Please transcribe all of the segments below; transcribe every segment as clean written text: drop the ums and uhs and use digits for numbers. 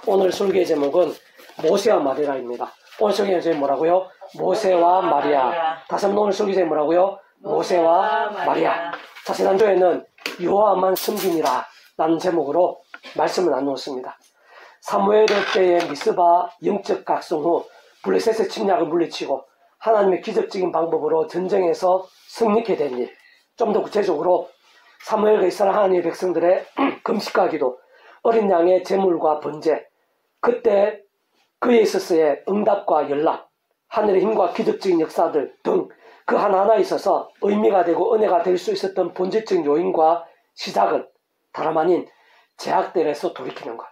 오늘 설교의 제목은 모세와 마리아입니다. 오늘 설교의 제목이 뭐라고요? 모세와 마리아. 다시 한번 오늘 설교의 제목이 뭐라고요? 모세와 마리아. 자, 지난주에는 여호와만 섬기니라 라는 제목으로 말씀을 나누었습니다. 사무엘 때의 미스바 영적 각성 후 블레셋의 침략을 물리치고 하나님의 기적적인 방법으로 전쟁에서 승리케 된 일, 좀 더 구체적으로 사무엘과 이스라엘 하나님의 백성들의 금식과 기도, 어린 양의 제물과 번제, 그때 그에 있어서의 응답과 연락, 하늘의 힘과 기적적인 역사들 등 그 하나하나에 있어서 의미가 되고 은혜가 될 수 있었던 본질적인 요인과 시작은 다름 아닌 제약들에서 돌이키는 것,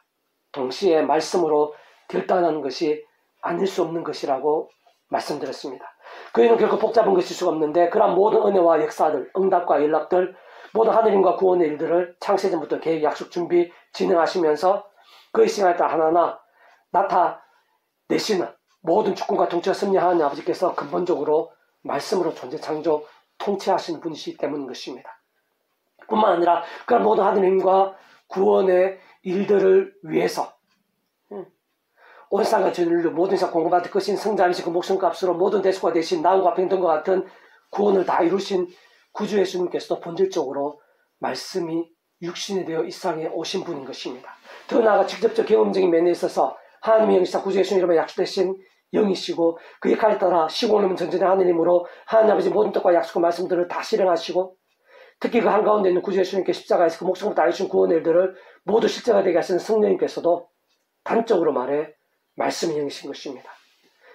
동시에 말씀으로 결단하는 것이 아닐 수 없는 것이라고 말씀드렸습니다. 그 이유는 결코 복잡한 것일 수가 없는데 그러한 모든 은혜와 역사들, 응답과 연락들, 모든 하느님과 구원의 일들을 창세전부터 계획, 약속, 준비, 진행하시면서 그의 시간에 따라 하나하나 나타내시는 모든 주권과 통치와 섭리하는 아버지께서 근본적으로 말씀으로 존재, 창조, 통치하시는 분이시기 때문인 것입니다. 뿐만 아니라 그런 모든 하느님과 구원의 일들을 위해서 온 세상과 전 인류 모든 세상 공급받을 것인 성자이신 그 목숨값으로 모든 대속과 대신 나음과 평등과 같은 구원을 다 이루신 구주 예수님께서도 본질적으로 말씀이 육신이 되어 이 세상에 오신 분인 것입니다. 더 나아가 직접적 경험적인 면에 있어서 하나님의 영이시사 구주 예수님 이름에 약속되신 영이시고 그 역할에 따라 시공을 전전의 하느님으로 하나님 아버지 모든 뜻과 약속과 말씀들을 다 실행하시고 특히 그 한가운데 있는 구주 예수님께 십자가에서 그 목숨을 다하신 구원의 일들을 모두 실제가 되게 하시는 성령님께서도 단적으로 말해 말씀이 영이신 것입니다.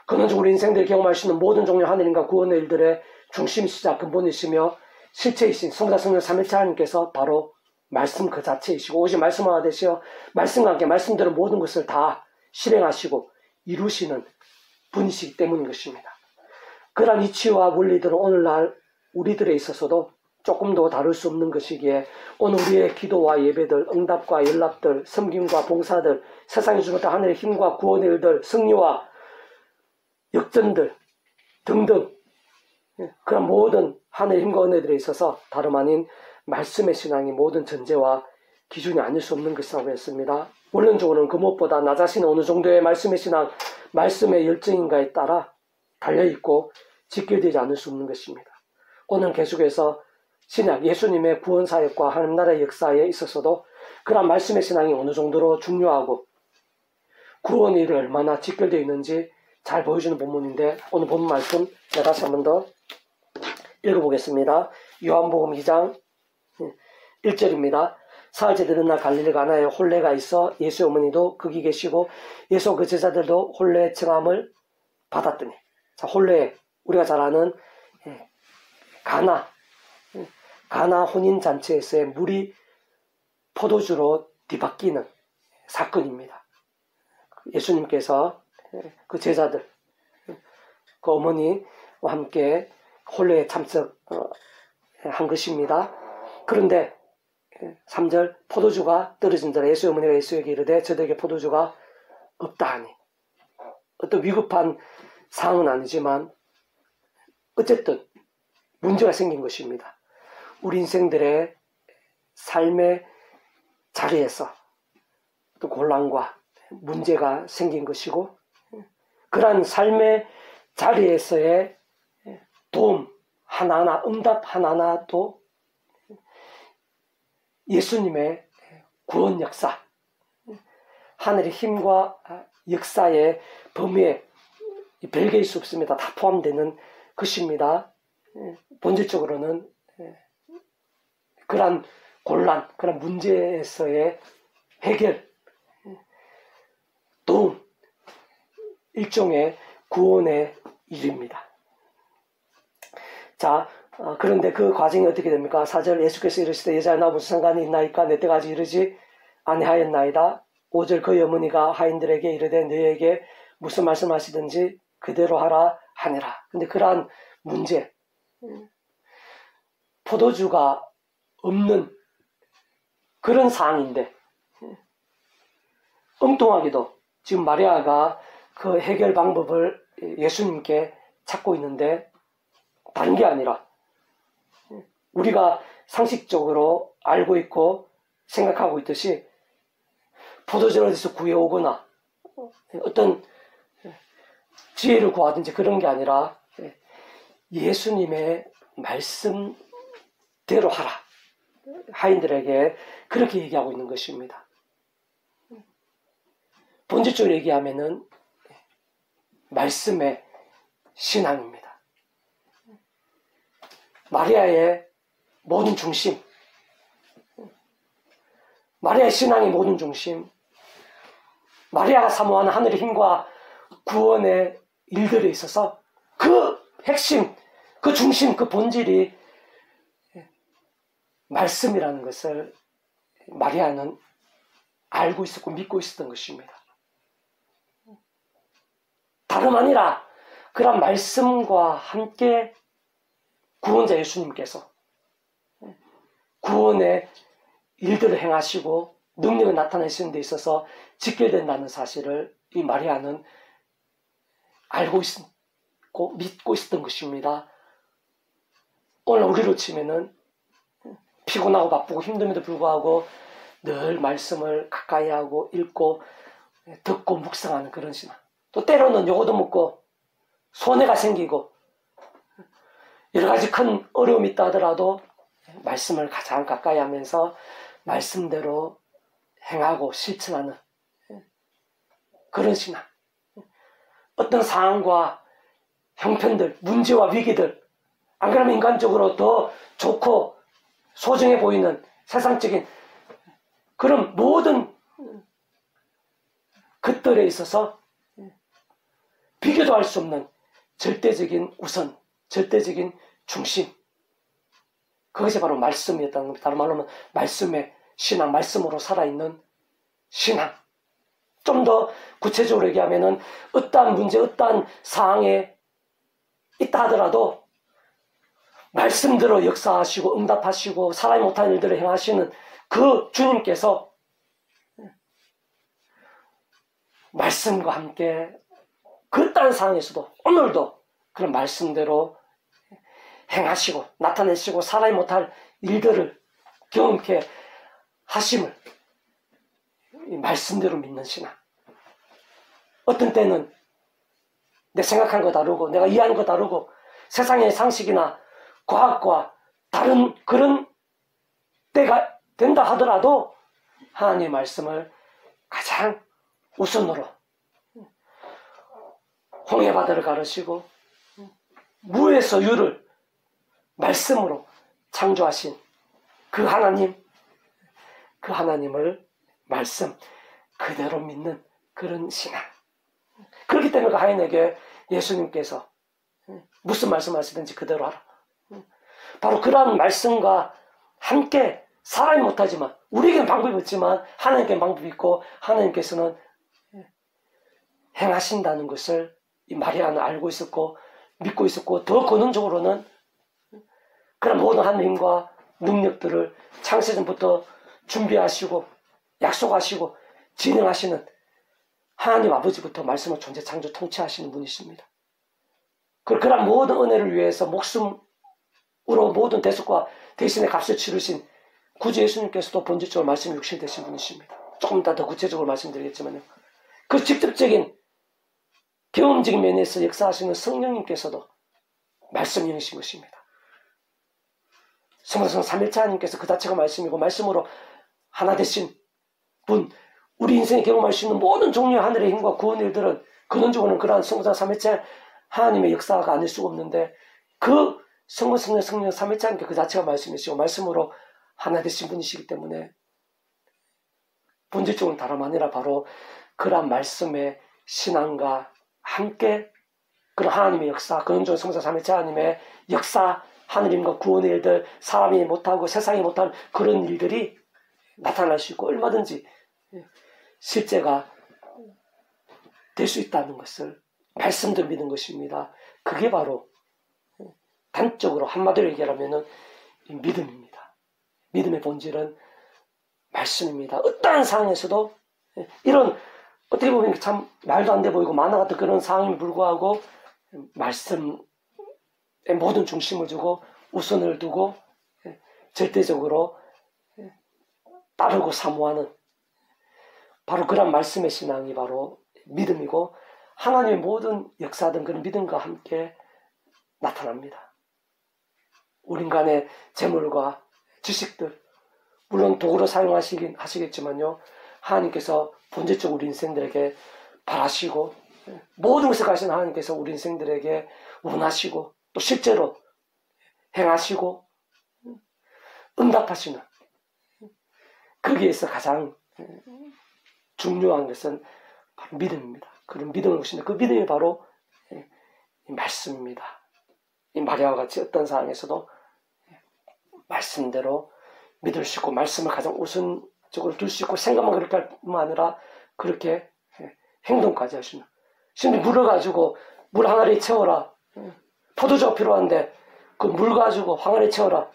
근원적으로 인생들이 경험할 수 있는 모든 종류 하느님과 구원의 일들의 중심이시자 근본이시며 실체이신 성자 성령 삼일체 하나님께서 바로 말씀 그 자체이시고 오직 말씀화가 되시어 말씀과 함께 말씀대로 모든 것을 다 실행하시고 이루시는 분이시기 때문인 것입니다. 그러한 이치와 원리들은 오늘날 우리들에 있어서도 조금 더 다룰 수 없는 것이기에 오늘 우리의 기도와 예배들, 응답과 연락들, 섬김과 봉사들, 세상에 주는 하늘의 힘과 구원의 일들, 승리와 역전들 등등 그런 모든 하늘의 힘과 은혜들에 있어서 다름 아닌 말씀의 신앙이 모든 전제와 기준이 아닐 수 없는 것이라고 했습니다. 원론적으로는 그 무엇보다 나 자신은 어느 정도의 말씀의 신앙, 말씀의 열정인가에 따라 달려있고 직결되지 않을 수 없는 것입니다. 오늘 계속해서 신약, 예수님의 구원사역과 하나님 나라의 역사에 있어서도 그런 말씀의 신앙이 어느 정도로 중요하고 구원의 일이 얼마나 직결되어 있는지 잘 보여주는 본문인데 오늘 본 말씀 제가 다시 한 번 더 읽어보겠습니다. 요한복음 2장 1절입니다. 사흘째 되는 날 갈릴리 가나에 혼례가 있어 예수의 어머니도 거기 계시고 예수 그 제자들도 혼례 청함을 받았더니, 자, 혼례 우리가 잘 아는 가나 혼인잔치에서의 물이 포도주로 뒤바뀌는 사건입니다. 예수님께서 그 제자들, 그 어머니와 함께 혼례에 참석한 것입니다. 그런데 3절 포도주가 떨어진 자라 예수의 어머니가 예수에게 이르되 저들에게 포도주가 없다 하니, 어떤 위급한 상황은 아니지만 어쨌든 문제가 생긴 것입니다. 우리 인생들의 삶의 자리에서 또 곤란과 문제가 생긴 것이고 그러한 삶의 자리에서의 도움 하나하나, 응답 하나하나도 예수님의 구원 역사, 하늘의 힘과 역사의 범위에 별개일 수 없습니다. 다 포함되는 것입니다. 본질적으로는 그런 곤란, 그런 문제에서의 해결, 도움, 일종의 구원의 일입니다. 자, 그런데 그 과정이 어떻게 됩니까? 4절 예수께서 이르시되 여자야 나 무슨 상관이 있나이까 내 때까지 이르지 아니하였나이다. 5절 그의 어머니가 하인들에게 이르되 너희에게 무슨 말씀하시든지 그대로 하라 하니라. 근데 그러한 문제, 포도주가 없는 그런 상황인데 엉뚱하게도 지금 마리아가 그 해결 방법을 예수님께 찾고 있는데 다른 게 아니라 우리가 상식적으로 알고 있고 생각하고 있듯이 포도주를 어디서 구해오거나 어떤 지혜를 구하든지 그런 게 아니라 예수님의 말씀대로 하라. 하인들에게 그렇게 얘기하고 있는 것입니다. 본질적으로 얘기하면은 말씀의 신앙입니다. 마리아의 모든 중심, 마리아의 신앙의 모든 중심, 마리아가 사모하는 하늘의 힘과 구원의 일들에 있어서 그 핵심, 그 중심, 그 본질이 말씀이라는 것을 마리아는 알고 있었고 믿고 있었던 것입니다. 다름 아니라 그런 말씀과 함께 구원자 예수님께서 구원의 일들을 행하시고 능력을 나타내시는 데 있어서 직결된다는 사실을 이 마리아는 알고 있고 믿고 있었던 것입니다. 오늘 우리로 치면은 피곤하고 바쁘고 힘듦에도 불구하고 늘 말씀을 가까이 하고 읽고 듣고 묵상하는 그런 신앙. 또 때로는 요거도 묻고 손해가 생기고 여러 가지 큰 어려움이 있다 하더라도 말씀을 가장 가까이 하면서 말씀대로 행하고 실천하는 그런 신앙. 어떤 상황과 형편들, 문제와 위기들, 안 그러면 인간적으로 더 좋고 소중해 보이는 세상적인 그런 모든 것들에 있어서 비교도 할 수 없는 절대적인 우선, 절대적인 중심. 그것이 바로 말씀이었다는 겁니다. 다른 말로 하면 말씀의 신앙, 말씀으로 살아있는 신앙. 좀 더 구체적으로 얘기하면은 어떠한 문제, 어떠한 상황에 있다 하더라도 말씀대로 역사하시고 응답하시고 사람이 못한 일들을 행하시는 그 주님께서 말씀과 함께 그 딴 상황에서도 오늘도 그런 말씀대로 행하시고 나타내시고 사람이 못할 일들을 경험케 하심을 말씀대로 믿는 신앙. 어떤 때는 내 생각하는 거 다르고 내가 이해하는 거 다르고 세상의 상식이나 과학과 다른 그런 때가 된다 하더라도 하나님의 말씀을 가장 우선으로 홍해바다를 가르시고 무에서 유를 말씀으로 창조하신 그 하나님, 그 하나님을 말씀 그대로 믿는 그런 신앙. 그렇기 때문에 그 하인에게 예수님께서 무슨 말씀하시든지 그대로 하라. 바로 그러한 말씀과 함께 사람이 못하지만 우리에게는 방법이 없지만 하나님께는 방법이 있고 하나님께서는 행하신다는 것을 이 마리아는 알고 있었고 믿고 있었고 더 근원적으로는 그런 모든 하나님과 능력들을 창세전부터 준비하시고 약속하시고 진행하시는 하나님 아버지부터 말씀을 존재 창조 통치하시는 분이십니다. 그런 모든 은혜를 위해서 목숨으로 모든 대속과 대신의 값을 치르신 구주 예수님께서도 본질적으로 말씀이 육신이 되신 분이십니다. 조금 이따 더 구체적으로 말씀드리겠지만요. 그 직접적인 경험적인 면에서 역사하시는 성령님께서도 말씀이신 것입니다. 성령 삼일체 하나님께서 그 자체가 말씀이고 말씀으로 하나 되신 분, 우리 인생에 경험할 수 있는 모든 종류의 하늘의 힘과 구원의 일들은 근원적으로는 그러한 성령 삼일체 하나님의 역사가 아닐 수가 없는데 그 성령 삼일체 하나님께 그 자체가 말씀이시고 말씀으로 하나 되신 분이시기 때문에 본질적으로는 다름 아니라 바로 그러한 말씀의 신앙과 함께 그런 하나님의 역사, 근원적인 성령 삼일체 하나님의 역사, 하느님과 구원의 일들, 사람이 못하고 세상이 못하는 그런 일들이 나타날 수 있고 얼마든지 실제가 될 수 있다는 것을 말씀대로 믿는 것입니다. 그게 바로 단적으로 한마디로 얘기하면 믿음입니다. 믿음의 본질은 말씀입니다. 어떠한 상황에서도 이런 어떻게 보면 참 말도 안 돼 보이고 만화 같은 그런 상황임에 불구하고 말씀에 모든 중심을 두고 우선을 두고 절대적으로 따르고 사모하는 바로 그런 말씀의 신앙이 바로 믿음이고 하나님의 모든 역사든 그런 믿음과 함께 나타납니다. 우리 인간의 재물과 지식들 물론 도구로 사용하시긴 하시겠지만요. 하나님께서 본질적으로 우리 인생들에게 바라시고 모든 것을 가신 하나님께서 우리 인생들에게 원하시고 또 실제로 행하시고 응답하시는 거기에서 가장 중요한 것은 바로 믿음입니다. 그런 믿음을 보시는데 그 믿음이 바로 말씀입니다. 이 마리아와 같이 어떤 상황에서도 말씀대로 믿을 수 있고 말씀을 가장 우선적으로 둘 수 있고 생각만 그렇게 할 뿐만 아니라 그렇게 행동까지 하시는 심지어 물을 가지고 물 항아리 채워라. 포도주가 필요한데 그 물 가지고 항아리 채워라.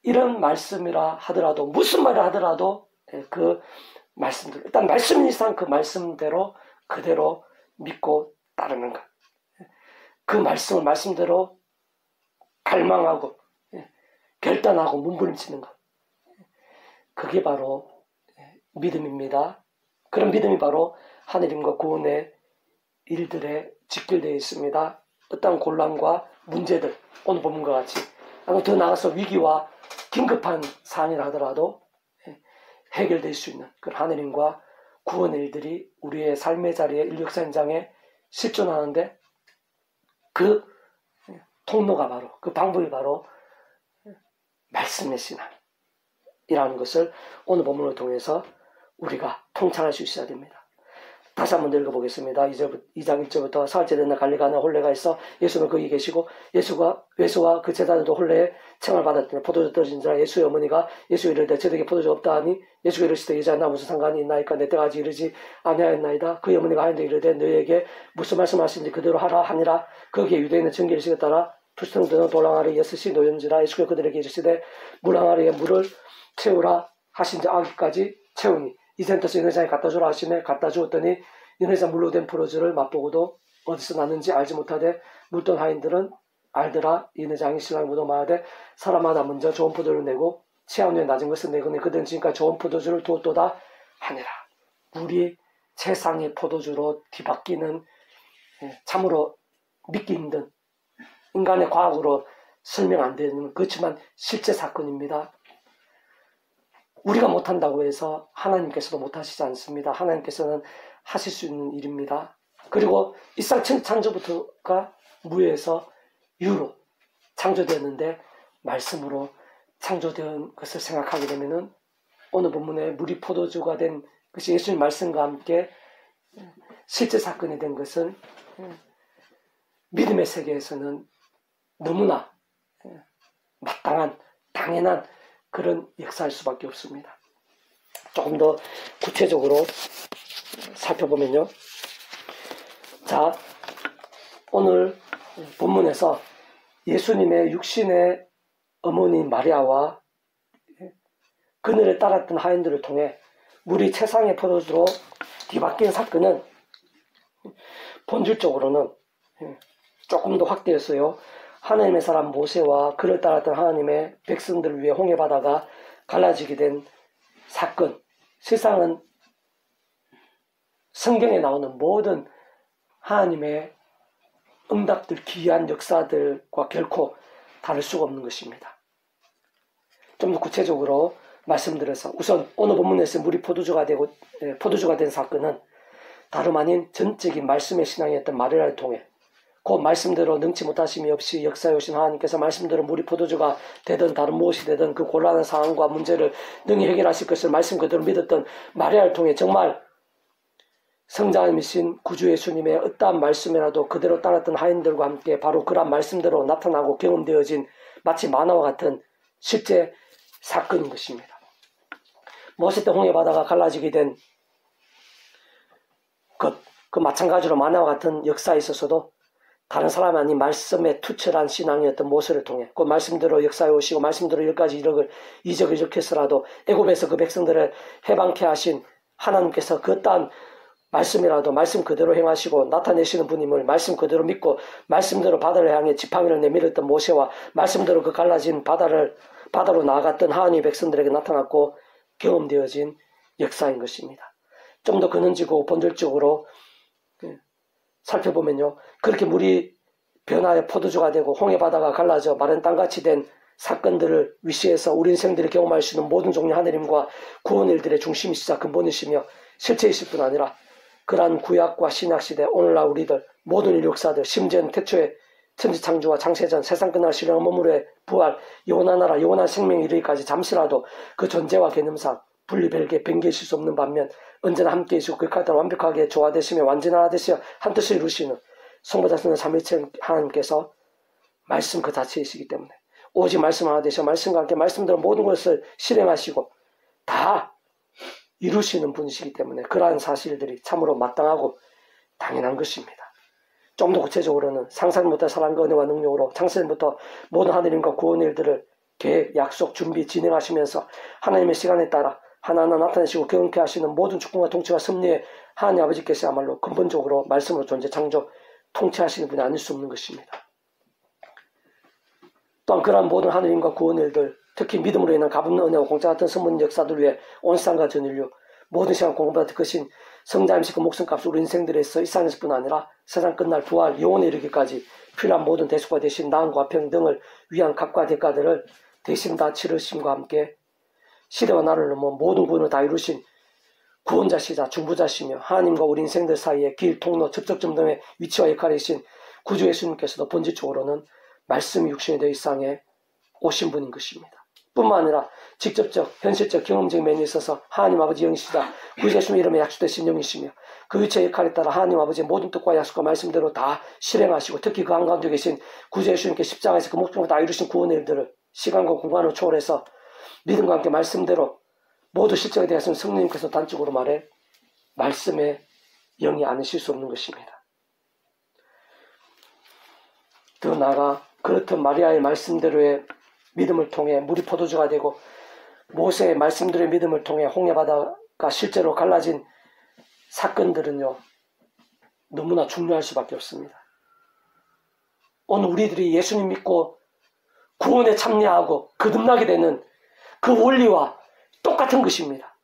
이런 말씀이라 하더라도 무슨 말을 하더라도 그 말씀대로 일단 말씀 이상 그 말씀대로 그대로 믿고 따르는 것. 그 말씀을 말씀대로 갈망하고 결단하고 몸부림치는 것. 그게 바로 믿음입니다. 그런 믿음이 바로 하느님과 구원의 일들에 직결되어 있습니다. 어떤 곤란과 문제들, 오늘 본문과 같이 더 나아가서 위기와 긴급한 상황이라 하더라도 해결될 수 있는 그런 하느님과 구원의 일들이 우리의 삶의 자리에 인력사 현장에 실존하는데 그 통로가 바로 그 방법이 바로 말씀의 신앙이라는 것을 오늘 본문을 통해서 우리가 통찰할 수 있어야 됩니다. 다시 한번 읽어보겠습니다. 2장 1절부터 사흘째 된 날 갈릴리가나 홀레가 있어 예수는 거기 계시고 예수와 그 제자들도 홀레에 청을 받았더니 포도주 떨어진 자라 예수의 어머니가 예수에 이르되 저에게 포도주 없다 하니 예수가 이르시되 여자야 나 무슨 상관이 있나이까 내 때가 아직 이르지 아니하였나이다. 그의 어머니가 하는데 이르되 너에게 무슨 말씀하시는지 그대로 하라 하니라. 거기에 유대인은 정결의식에 따라 투스통드는 돌항아리 6이 놓였는지라. 예수가 그들에게 이르시되 물항아리에 물을 채우라 하신지 아기까지 채우니 이센터스 연회장에 갖다 주라 하시매 갖다 주었더니 연회장 물로 된 포도주를 맛보고도 어디서 났는지 알지 못하되 물던 하인들은 알더라. 연회장이 신랑이 묻어 말하되 사람마다 먼저 좋은 포도를 내고 취한 후에 낮은 것을 내거니 그들은 지금까지 좋은 포도주를 두었도다 하니라. 물이 세상의 포도주로 뒤바뀌는 참으로 믿기 힘든 인간의 과학으로 설명 안 되는 그렇지만 실제 사건입니다. 우리가 못한다고 해서 하나님께서도 못하시지 않습니다. 하나님께서는 하실 수 있는 일입니다. 그리고 이상 창조부터가 무에서 유로 창조되었는데 말씀으로 창조된 것을 생각하게 되면은 오늘 본문에 물이 포도주가 된 것이 예수님 말씀과 함께 실제 사건이 된 것은 믿음의 세계에서는 너무나 마땅한 당연한 그런 역사일 수밖에 없습니다. 조금 더 구체적으로 살펴보면요. 자, 오늘 본문에서 예수님의 육신의 어머니 마리아와 그늘에 따랐던 하인들을 통해 물이 최상의 포도주로 뒤바뀐 사건은 본질적으로는 조금 더 확대했어요. 하나님의 사람 모세와 그를 따랐던 하나님의 백성들을 위해 홍해바다가 갈라지게 된 사건. 세상은 성경에 나오는 모든 하나님의 응답들, 기이한 역사들과 결코 다를 수가 없는 것입니다. 좀 더 구체적으로 말씀드려서 우선 오늘 본문에서 물이 포도주가 된 사건은 다름 아닌 전적인 말씀의 신앙이었던 마리아를 통해 그 말씀대로 능치 못하심이 없이 역사에 오신 하나님께서 말씀대로 물이 포도주가 되든 다른 무엇이 되든 그 곤란한 상황과 문제를 능히 해결하실 것을 말씀 그대로 믿었던 마리아를 통해 정말 성자이신 구주 예수님의 어떠한 말씀이라도 그대로 따랐던 하인들과 함께 바로 그런 말씀대로 나타나고 경험되어진 마치 만화와 같은 실제 사건인 것입니다. 모세 때 홍해바다가 갈라지게 된 그 마찬가지로 만화와 같은 역사에 있어서도 다른 사람 아닌 말씀에 투철한 신앙이었던 모세를 통해 그 말씀대로 역사에 오시고 말씀대로 10가지 이적을 일으켰으라도 애굽에서 그 백성들을 해방케 하신 하나님께서 그 어떠한 말씀이라도 말씀 그대로 행하시고 나타내시는 분임을 말씀 그대로 믿고 말씀대로 바다를 향해 지팡이를 내밀었던 모세와 말씀대로 그 갈라진 바다로 나아갔던 하나님의 백성들에게 나타났고 경험되어진 역사인 것입니다. 좀 더 근원지고 본질적으로 살펴보면요. 그렇게 물이 변하여 포도주가 되고 홍해 바다가 갈라져 마른 땅같이 된 사건들을 위시해서 우리 인생들이 경험할 수 있는 모든 종류 하느님과 구원 일들의 중심이시자 근본이시며 실체이실 뿐 아니라 그러한 구약과 신약시대 오늘날 우리들 모든 인류 역사들 심지어는 태초의 천지창조와 창세전 세상 끝날 실현 머무르의 부활 영원한 나라 영원한 생명에 이르기까지 잠시라도 그 존재와 개념상 분리 별개 변개하실 수 없는 반면 언제나 함께 계시고 그 카드를 완벽하게 조화되시며 완전하되시며 한 뜻을 이루시는 성부자손의 삼위일체 하나님께서 말씀 그 자체이시기 때문에 오직 말씀 하나 되셔 말씀과 함께 말씀대로 모든 것을 실행하시고 다 이루시는 분이시기 때문에 그러한 사실들이 참으로 마땅하고 당연한 것입니다. 좀 더 구체적으로는 상상 못할 사랑과 은혜와 능력으로 창세전부터 모든 하느님과 구원 일들을 계획, 약속, 준비, 진행하시면서 하나님의 시간에 따라 하나하나 나타내시고 경험케 하시는 모든 주권과 통치와 섭리에 하나님 아버지께서야말로 근본적으로 말씀으로 존재, 창조, 통치하시는 분이 아닐 수 없는 것입니다. 또한 그러한 모든 하느님과 구원 일들, 특히 믿음으로 인한 값없는 은혜와 공짜 같은 선문 역사들 위해 온 세상과 전 인류 모든 시간 공부받을 것인 성자임시 그 목숨값을 우리 인생들에서 이 세상에서뿐 아니라 세상 끝날 부활 영원에 이르기까지 필요한 모든 대수가 되신 나음과 평등을 위한 값과 대가들을 대신 다 치르심과 함께 시대와 나를 넘어 모든 구원을 다 이루신 구원자시자 중보자시며 하나님과 우리 인생들 사이에 길, 통로, 접촉점 등의 위치와 역할이신 구주 예수님께서도 본질적으로는 말씀이 육신이 되어 이 세상에 오신 분인 것입니다. 뿐만 아니라 직접적, 현실적, 경험적인 면에 있어서 하나님 아버지 영이시자 구주 예수님의 이름에 약속되신 영이시며 그 위치의 역할에 따라 하나님 아버지의 모든 뜻과 약속과 말씀대로 다 실행하시고 특히 그 한가운데 계신 구주 예수님께 십자가에서 그 목적을 다 이루신 구원의 일들을 시간과 공간을 초월해서 믿음과 함께 말씀대로 모두 실제가 되었으면 성령님께서 단적으로 말해 말씀의 영이 아니실 수 없는 것입니다. 더 나아가 그렇듯 마리아의 말씀대로의 믿음을 통해 물이 포도주가 되고 모세의 말씀대로의 믿음을 통해 홍해바다가 실제로 갈라진 사건들은요 너무나 중요할 수밖에 없습니다. 오늘 우리들이 예수님 믿고 구원에 참여하고 거듭나게 되는 그 원리와 똑같은 것입니다.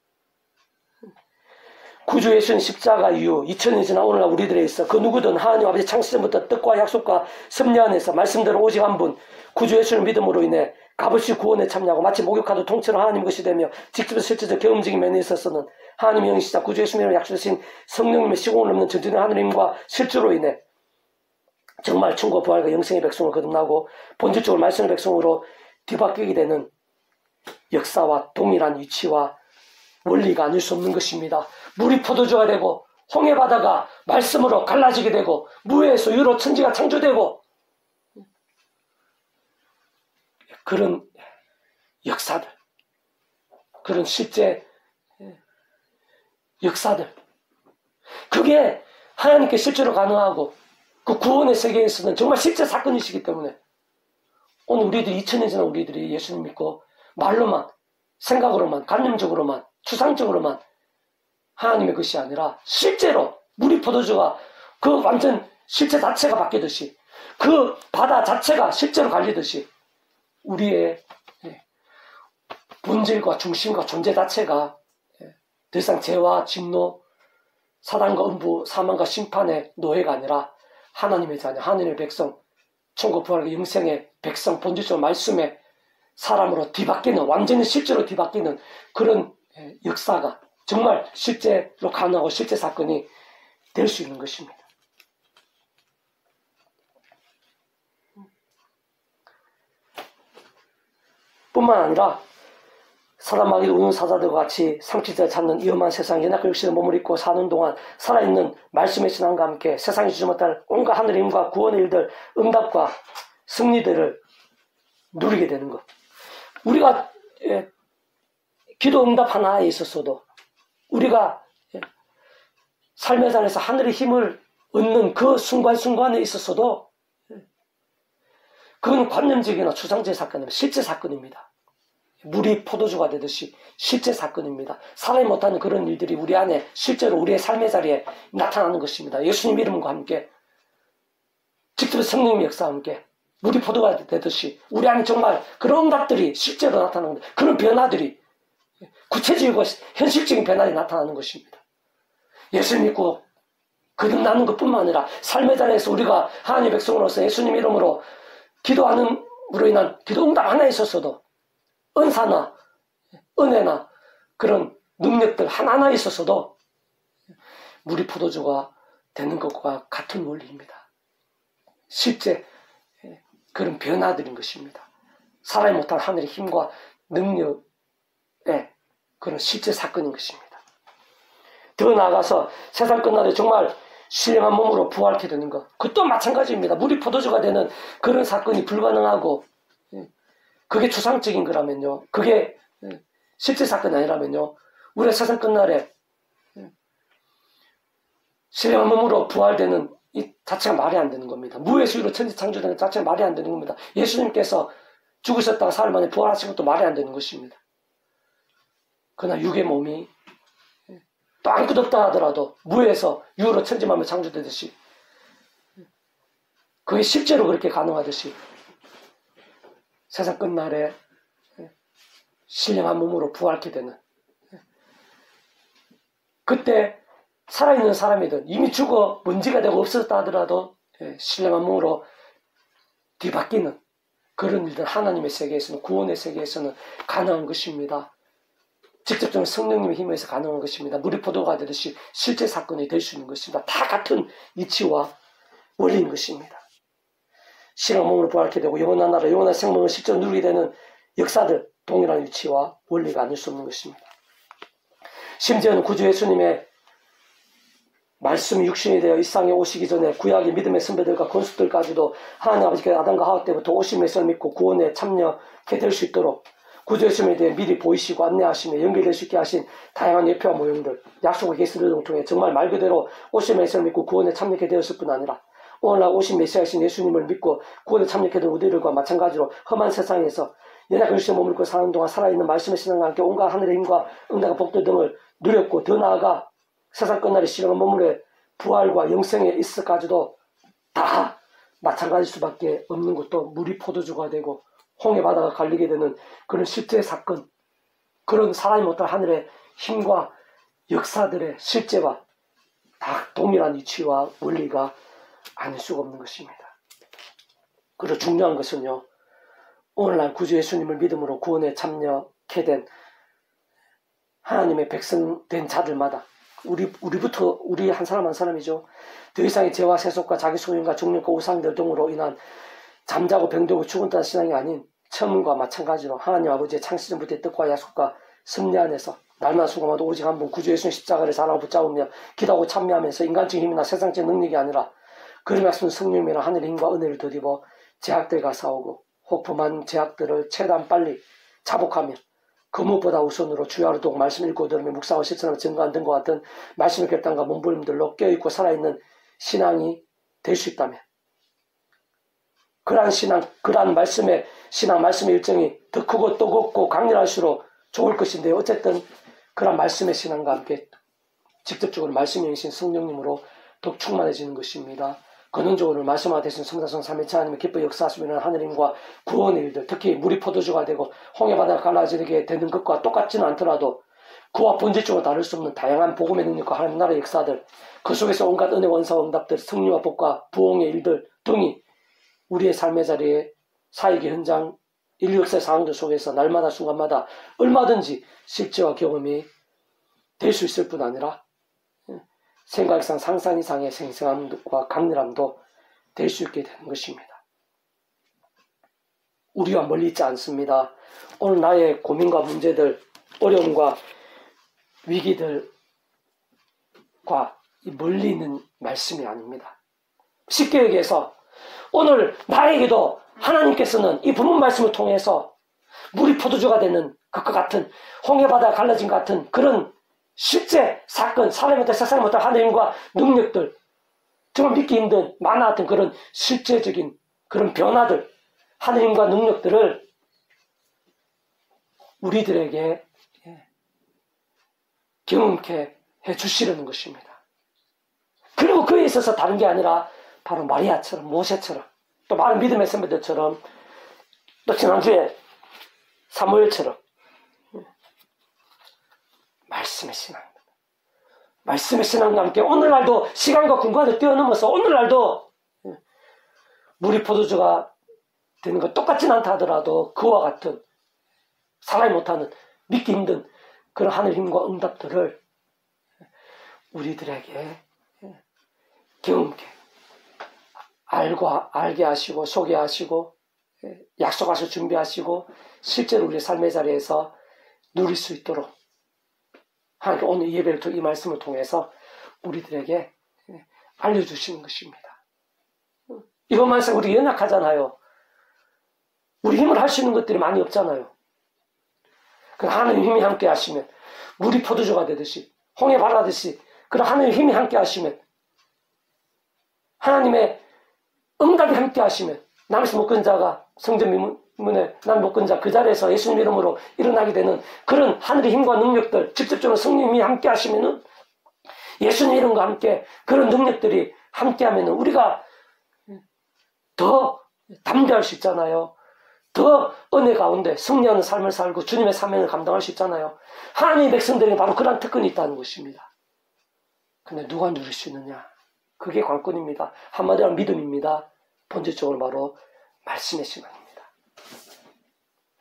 구주 예수님 십자가 이후 2000년 지난 오늘날 우리들에 있어 그 누구든 하나님 아버지 창세전부터 뜻과 약속과 섭리 안에서 말씀대로 오직 한 분 구주 예수님 믿음으로 인해 값없이 구원에 참여하고 마치 목욕하듯 통째로 하나님 것이 되며 직접 실제적 경험적인 면에 있어서는 하나님의 영이시자 구주 예수님을 약속하신 성령님의 시공을 넘는 전진의 하느님과 실주로 인해 정말 천국 부활과 영생의 백성을 거듭나고 본질적으로 말씀의 백성으로 뒤바뀌게 되는 역사와 동일한 위치와 원리가 아닐 수 없는 것입니다. 물이 포도주가 되고 홍해바다가 말씀으로 갈라지게 되고 무에서 유로 천지가 창조되고 그런 역사들, 그런 실제 역사들 그게 하나님께 실제로 가능하고 그 구원의 세계에서는 정말 실제 사건이시기 때문에 오늘 우리들이 2000년 지난 우리들이 예수님 믿고 말로만 생각으로만 관념적으로만 추상적으로만 하나님의 것이 아니라 실제로 물이 포도주가 그 완전 실체 자체가 바뀌듯이 그 바다 자체가 실제로 갈리듯이 우리의 본질과 중심과 존재 자체가 더 이상 죄와 진노, 사단과 음부, 사망과 심판의 노예가 아니라 하나님의 자녀, 하나님의 백성, 천국 부활과 영생의 백성, 본질적으로 말씀의 사람으로 뒤바뀌는 완전히 실제로 뒤바뀌는 그런 역사가 정말 실제로 가능하고 실제 사건이 될 수 있는 것입니다. 뿐만 아니라 사람마귀 우는 사자들과 같이 상치자를 찾는 위험한 세상 연약한 육신에 몸을 입고 사는 동안 살아있는 말씀의 신앙과 함께 세상이 주지 못할 온갖 하늘의 힘과 구원의 일들, 응답과 승리들을 누리게 되는 것. 우리가 기도 응답 하나에 있었어도 우리가 삶의 자리에서 하늘의 힘을 얻는 그 순간순간에 있었어도 그건 관념적이나 추상적인 사건입니다. 실제 사건입니다. 물이 포도주가 되듯이 실제 사건입니다. 사람이 못하는 그런 일들이 우리 안에 실제로 우리의 삶의 자리에 나타나는 것입니다. 예수님 이름과 함께 직접 성령의 역사와 함께 물이 포도가 되듯이 우리 안에 정말 그런 응답들이 실제로 나타나는 그런 변화들이 구체적이고 현실적인 변화들이 나타나는 것입니다. 예수 믿고 거듭나는 것뿐만 아니라 삶의 자리에서 우리가 하나님의 백성으로서 예수님 이름으로 기도함으로 인한 기도 응답 하나 있었어도 은사나 은혜나 그런 능력들 하나하나 있었어도 물이 포도주가 되는 것과 같은 원리입니다. 실제 그런 변화들인 것입니다. 사람이 못한 하늘의 힘과 능력의 그런 실제 사건인 것입니다. 더 나아가서 세상 끝날에 정말 신령한 몸으로 부활케 되는 것, 그것도 마찬가지입니다. 물이 포도주가 되는 그런 사건이 불가능하고 그게 추상적인 거라면요, 그게 실제 사건이 아니라면요, 우리가 세상 끝날에 신령한 몸으로 부활되는 이 자체가 말이 안 되는 겁니다. 무의 수위로 천지 창조되는 것 자체가 말이 안 되는 겁니다. 예수님께서 죽으셨다가 사흘 만에 부활하신 것도 말이 안 되는 것입니다. 그러나 육의 몸이 또 아무것도 없다 하더라도 무에서 유로 천지만물 창조되듯이 그게 실제로 그렇게 가능하듯이 세상 끝날에 신령한 몸으로 부활케 되는, 그때 살아있는 사람이든 이미 죽어 먼지가 되고 없어졌다 하더라도 신령한 몸으로 뒤바뀌는 그런 일들 하나님의 세계에서는, 구원의 세계에서는 가능한 것입니다. 직접적으로 성령님의 힘에 의해서 가능한 것입니다. 물이 포도가 되듯이 실제 사건이 될 수 있는 것입니다. 다 같은 이치와 원리인 것입니다. 신령한 몸으로 부활케 되고 영원한 나라, 영원한 생명을 실제로 누리게 되는 역사들, 동일한 위치와 원리가 아닐 수 없는 것입니다. 심지어는 구주 예수님의 말씀이 육신이 되어 이 세상에 오시기 전에 구약의 믿음의 선배들과 건수들까지도 하나님 아버지께서 아담과 하와 때부터 오심의 썰 믿고 구원에 참여하게 될 수 있도록 구주 예수님에 대해 미리 보이시고 안내하시며 연결될 수 있게 하신 다양한 예표와 모형들, 약속의 계시들을 통해 정말 말 그대로 오심의 썰 믿고 구원에 참여하게 되었을 뿐 아니라 오늘날 오신 메시아이신 예수님을 믿고 구원에 참여하게 된 우리들과 마찬가지로 험한 세상에서 연약한 육신의 몸을 입고 사는 동안 살아있는 말씀의 신앙과 함께 온갖 하늘의 힘과 응답과 복들 등을 누렸고, 더 나아가 세상 끝날에 신령한 몸물의 부활과 영생에 있어까지도 다 마찬가지일 수밖에 없는 것도 물이 포도주가 되고 홍해 바다가 갈리게 되는 그런 실제 사건, 그런 사람이 못할 하늘의 힘과 역사들의 실제와 다 동일한 이치와 원리가 아닐 수가 없는 것입니다. 그리고 중요한 것은요, 오늘날 구주 예수님을 믿음으로 구원에 참여하게 된 하나님의 백성 된 자들마다 우리부터, 우리 한 사람 한 사람이죠. 더 이상의 죄와 세속과 자기 소유과 종력과 우상들 등으로 인한 잠자고 병들고 죽었다는 신앙이 아닌 처음과 마찬가지로 하나님 아버지의 창시전부터의 뜻과 약속과 섭리 안에서 날마다 수고하도 오직 한 분 구주 예수님 십자가를 사랑하고 붙잡으며 기도하고 참여하면서 인간적인 힘이나 세상적인 능력이 아니라 그런 약속은 성령이나 하늘의 힘과 은혜를 덧입어 제약들과 싸우고 혹품한 제약들을 최대한 빨리 자복하며 그 무엇보다 우선으로 주여 하루 동안 말씀 읽고 들으며 묵상하고 실천하고 증거한 등과 같은 말씀의 결단과 몸부림들로 깨어있고 살아있는 신앙이 될 수 있다면, 그러한 신앙, 그러한 말씀의 신앙, 말씀의 일정이 더 크고 뜨겁고 강렬할수록 좋을 것인데, 어쨌든 그러한 말씀의 신앙과 함께 직접적으로 말씀이 이신 성령님으로 더욱 충만해지는 것입니다. 근원적으로 말씀화 되신 성자성 삼위일체 하나님의 기뻐 역사하시면 하늘님과 구원의 일들, 특히 물이 포도주가 되고 홍해바다가 갈라지게 되는 것과 똑같지는 않더라도 그와 본질적으로 다를 수 없는 다양한 복음의 능력과 하나님 나라의 역사들, 그 속에서 온갖 은혜와 원사와 응답들, 승리와 복과 부흥의 일들 등이 우리의 삶의 자리에 사역의 현장, 인류 역사의 상황들 속에서 날마다 순간마다 얼마든지 실제와 경험이 될 수 있을 뿐 아니라 생각 이상 상상 이상의 생생함과 강렬함도 될 수 있게 되는 것입니다. 우리와 멀리 있지 않습니다. 오늘 나의 고민과 문제들, 어려움과 위기들과 멀리 있는 말씀이 아닙니다. 쉽게 얘기해서 오늘 나에게도 하나님께서는 이 본문 말씀을 통해서 물이 포도주가 되는 것과 같은 홍해바다가 갈라진 것 같은 그런 실제 사건, 사람이 못할 세상이 못할 하나님과 능력들, 정말 믿기 힘든 만화 같은 그런 실제적인 그런 변화들, 하나님과 능력들을 우리들에게 경험케 해주시려는 것입니다. 그리고 그에 있어서 다른 게 아니라 바로 마리아처럼, 모세처럼, 또 많은 믿음의 선배들처럼, 또 지난주에 사무엘처럼 말씀의 신앙입니다. 말씀의 신앙과 함께 오늘날도 시간과 공간을 뛰어넘어서 오늘날도 물이 포도주가 되는 것 똑같진 않다 하더라도 그와 같은 살아야 못하는 믿기 힘든 그런 하늘 힘과 응답들을 우리들에게 경험케 알게 하시고 소개하시고 약속하셔 준비하시고 실제로 우리 삶의 자리에서 누릴 수 있도록 하나님 오늘 예배를 통해 이 말씀을 통해서 우리들에게 알려주시는 것입니다. 이것만 해서 우리 연약하잖아요. 우리 힘을 할 수 있는 것들이 많이 없잖아요. 하나님 힘이 함께 하시면 물이 포도주가 되듯이 홍해 바라듯이 그런 하나님 힘이 함께 하시면 하나님의 응답이 함께 하시면 남에서 못 건 자가 성전 문에 난 못 건 자 그 자리에서 예수님 이름으로 일어나게 되는 그런 하늘의 힘과 능력들 직접적으로 성령님이 함께 하시면은 예수님 이름과 함께 그런 능력들이 함께 하면은 우리가 더 담대할 수 있잖아요. 더 은혜 가운데 승리하는 삶을 살고 주님의 사명을 감당할 수 있잖아요. 하나님의 백성들에게 바로 그런 특권이 있다는 것입니다. 근데 누가 누릴 수 있느냐? 그게 관건입니다. 한마디로 믿음입니다. 본질적으로 바로 말씀의 신앙입니다.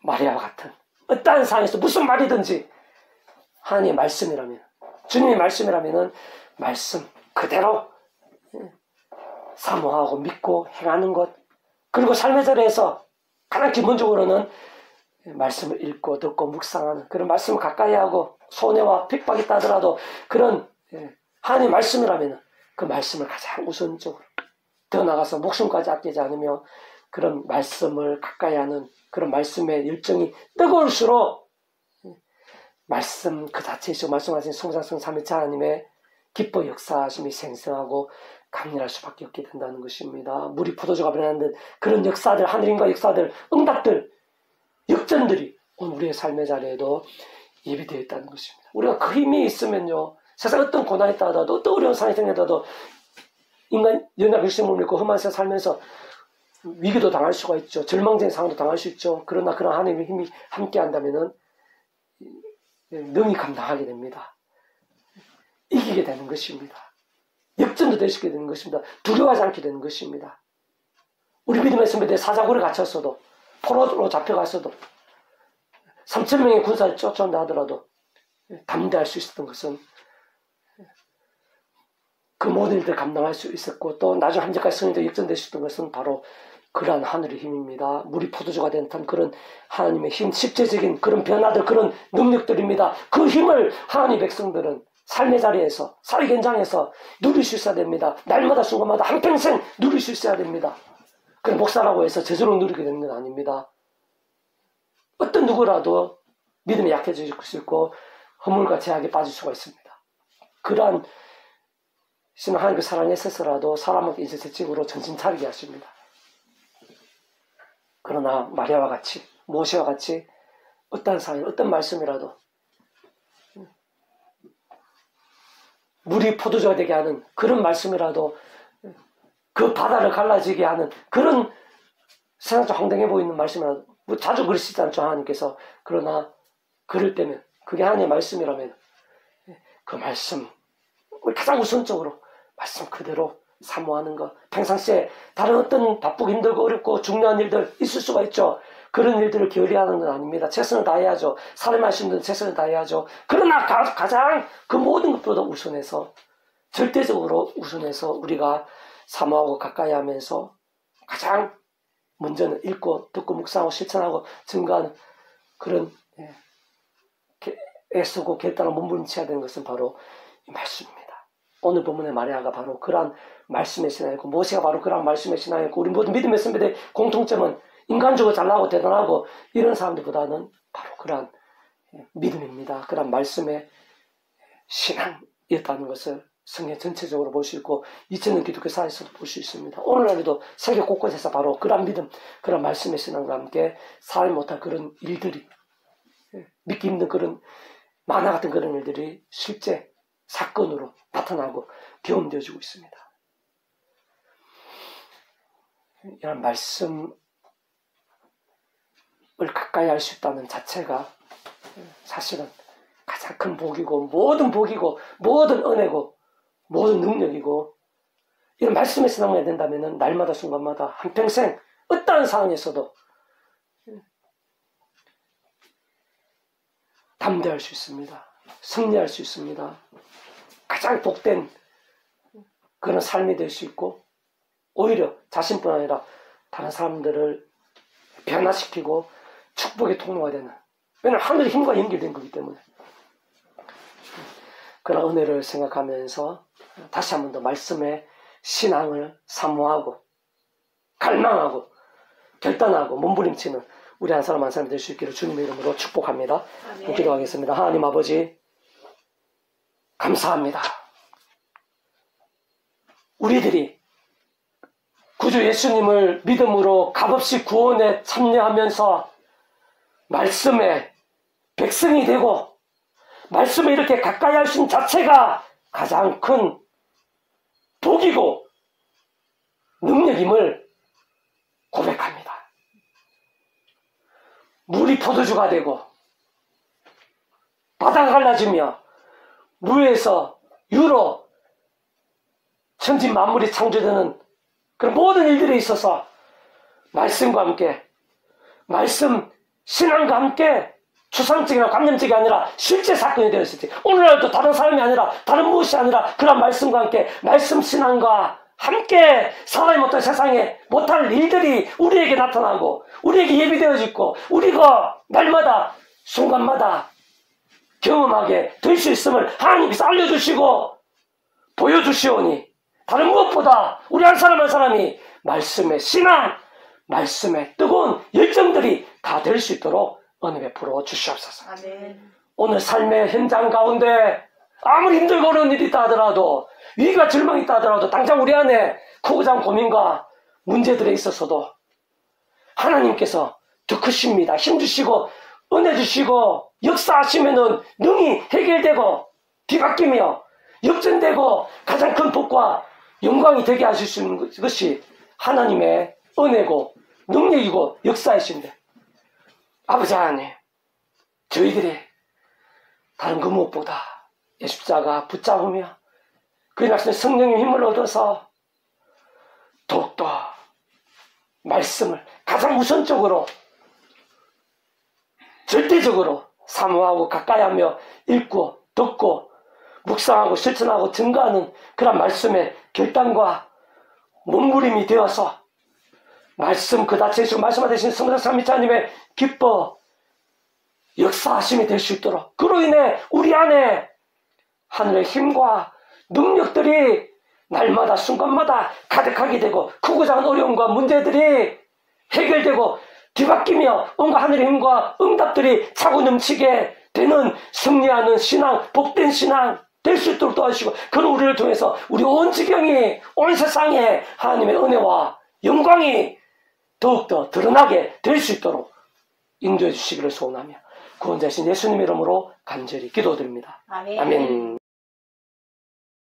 마리아와 같은 어떠한 상황에서 무슨 말이든지 하나님의 말씀이라면 주님의 말씀이라면 말씀 그대로 사모하고 믿고 행하는 것 그리고 삶의 자리에서 가장 기본적으로는 말씀을 읽고 듣고 묵상하는 그런 말씀을 가까이 하고 손해와 핍박이 있다 하더라도 그런 하나님의 말씀이라면 그 말씀을 가장 우선적으로 더 나가서 목숨까지 아끼지 않으며 그런 말씀을 가까이 하는 그런 말씀의 열정이 뜨거울수록 말씀 그 자체이시고 말씀하신 성삼성 삼위일체 하나님의 기뻐 역사하심이 생생하고 강렬할 수밖에 없게 된다는 것입니다. 물이 포도주가 변하는 듯 그런 역사들, 하늘인과 역사들, 응답들, 역전들이 오늘 우리의 삶의 자리에도 예비되어 있다는 것입니다. 우리가 그 힘이 있으면요. 세상 어떤 고난이 있다 하더라도 어떤 어려운 상황이 생기더라도 인간 연약 일심을 믿고 험한 세상 살면서 위기도 당할 수가 있죠. 절망적인 상황도 당할 수 있죠. 그러나 그런 하나님의 힘이 함께 한다면은 능히 감당하게 됩니다. 이기게 되는 것입니다. 역전도 되시게 되는 것입니다. 두려워하지 않게 되는 것입니다. 우리 믿음의 선배들 사자굴에 갇혔어도 포로로 잡혀갔어도 3,000명의 군사를 쫓아온다 하더라도 담대할 수 있었던 것은 그 모든 일들을 감당할 수 있었고 또 나중 함정까지 승리되어 역전될 수 있었던 것은 바로 그러한 하늘의 힘입니다. 물이 포도주가 된 듯한 그런 하나님의 힘, 실제적인 그런 변화들, 그런 능력들입니다. 그 힘을 하나님의 백성들은 삶의 자리에서, 사회 현장에서 누릴 수 있어야 됩니다. 날마다 순간마다 한평생 누릴 수 있어야 됩니다. 그런 목사라고 해서 저절로 누리게 되는 건 아닙니다. 어떤 누구라도 믿음이 약해질 수 있고 허물과 제약에 빠질 수가 있습니다. 그러한 신은 하나님의 사랑에 있어서라도 사람에게 인쇄책으로 정신 차리게 하십니다. 그러나 마리아와 같이 모세와 같이 어떤 상황, 어떤 말씀이라도 물이 포도주가 되게 하는 그런 말씀이라도 그 바다를 갈라지게 하는 그런 세상적 황당해 보이는 말씀이라도 뭐 자주 그러시지 않죠 하나님께서. 그러나 그럴 때면 그게 하나님의 말씀이라면 그 말씀 가장 우선적으로 말씀 그대로 사모하는 것. 평상시에 다른 어떤 바쁘고 힘들고 어렵고 중요한 일들 있을 수가 있죠. 그런 일들을 게을리하는 건 아닙니다. 최선을 다해야죠. 사람이 하시는 분은 최선을 다해야죠. 그러나 가장 그 모든 것보다 우선해서 절대적으로 우선해서 우리가 사모하고 가까이 하면서 가장 먼저는 읽고 듣고 묵상하고 실천하고 증거하는 그런 애쓰고 결단을 몸부림쳐야 되는 것은 바로 이 말씀입니다. 오늘 본문의 마리아가 바로 그러한 말씀의 신앙이고 모세가 바로 그러한 말씀의 신앙이고 우리 모든 믿음의 선배들의 공통점은 인간적으로 잘나고 대단하고 이런 사람들보다는 바로 그러한 믿음입니다. 그러한 말씀의 신앙이었다는 것을 성경 전체적으로 볼 수 있고 2000년 기독교 사회에서도 볼 수 있습니다. 오늘날에도 세계 곳곳에서 바로 그러한 믿음, 그러한 말씀의 신앙과 함께 사회 못할 그런 일들이 믿기 힘든 그런 만화 같은 그런 일들이 실제 사건으로 나타나고 경험되어지고 있습니다. 이런 말씀을 가까이 할 수 있다는 자체가 사실은 가장 큰 복이고 모든 은혜고 모든 능력이고 이런 말씀에 신앙해야 된다면 날마다 순간마다 한평생 어떠한 상황에서도 담대할 수 있습니다. 승리할 수 있습니다. 가장 복된 그런 삶이 될 수 있고 오히려 자신뿐 아니라 다른 사람들을 변화시키고 축복의 통로가 되는, 왜냐하면 하늘의 힘과 연결된 거기 때문에 그런 은혜를 생각하면서 다시 한 번 더 말씀의 신앙을 사모하고 갈망하고 결단하고 몸부림치는 우리 한 사람 한 사람이 될 수 있기를 주님의 이름으로 축복합니다. 기도하겠습니다. 하나님 아버지 감사합니다. 우리들이 구주 예수님을 믿음으로 값없이 구원에 참여하면서 말씀의 백성이 되고 말씀에 이렇게 가까이 할 수 있는 자체가 가장 큰 복이고 능력임을 고백합니다. 물이 포도주가 되고 바다가 갈라지며 무에서 유로 천지 만물이 창조되는 그런 모든 일들에 있어서 말씀과 함께 말씀 신앙과 함께 추상적이나 관념적이 아니라 실제 사건이 되었을 때 오늘날도 다른 사람이 아니라 다른 무엇이 아니라 그런 말씀과 함께 말씀 신앙과 함께 사람이 못한 세상에 못할 일들이 우리에게 나타나고 우리에게 예비되어지고 우리가 날마다 순간마다 경험하게 될 수 있음을 하나님께서 알려주시고 보여주시오니 다른 무엇보다 우리 한 사람 한 사람이 말씀의 신앙, 말씀의 뜨거운 열정들이 다 될 수 있도록 은혜 베풀어 주시옵소서. 아멘. 오늘 삶의 현장 가운데 아무리 힘들고 어려운 일이 있다 하더라도 위기가 절망이 있다 하더라도 당장 우리 안에 크고 작은 고민과 문제들에 있어서도 하나님께서 더 크십니다. 힘주시고 은혜 주시고 역사하시면은 능히 해결되고 뒤바뀌며 역전되고 가장 큰 복과 영광이 되게 하실 수 있는 것이 하나님의 은혜고 능력이고 역사이신데 아버지 하나님 저희들이 다른 그 무엇보다 예수자가 붙잡으며 그 말씀에 성령의 힘을 얻어서 더욱더 말씀을 가장 우선적으로 절대적으로 사모하고 가까이하며 읽고 듣고 묵상하고 실천하고 증거하는 그런 말씀의 결단과 몸부림이 되어서 말씀 그 자체에서 말씀하신 성령 삼위자님의 기뻐 역사하심이 될 수 있도록 그로 인해 우리 안에 하늘의 힘과 능력들이 날마다 순간마다 가득하게 되고 크고 작은 어려움과 문제들이 해결되고 뒤바뀌며 온갖 하늘의 힘과 응답들이 차고 넘치게 되는 승리하는 신앙, 복된 신앙 될 수 있도록 도와주시고 그런 우리를 통해서 우리 온 지경이 온 세상에 하나님의 은혜와 영광이 더욱더 드러나게 될 수 있도록 인도해 주시기를 소원하며 구원자신 예수님의 이름으로 간절히 기도드립니다. 아멘. 아멘.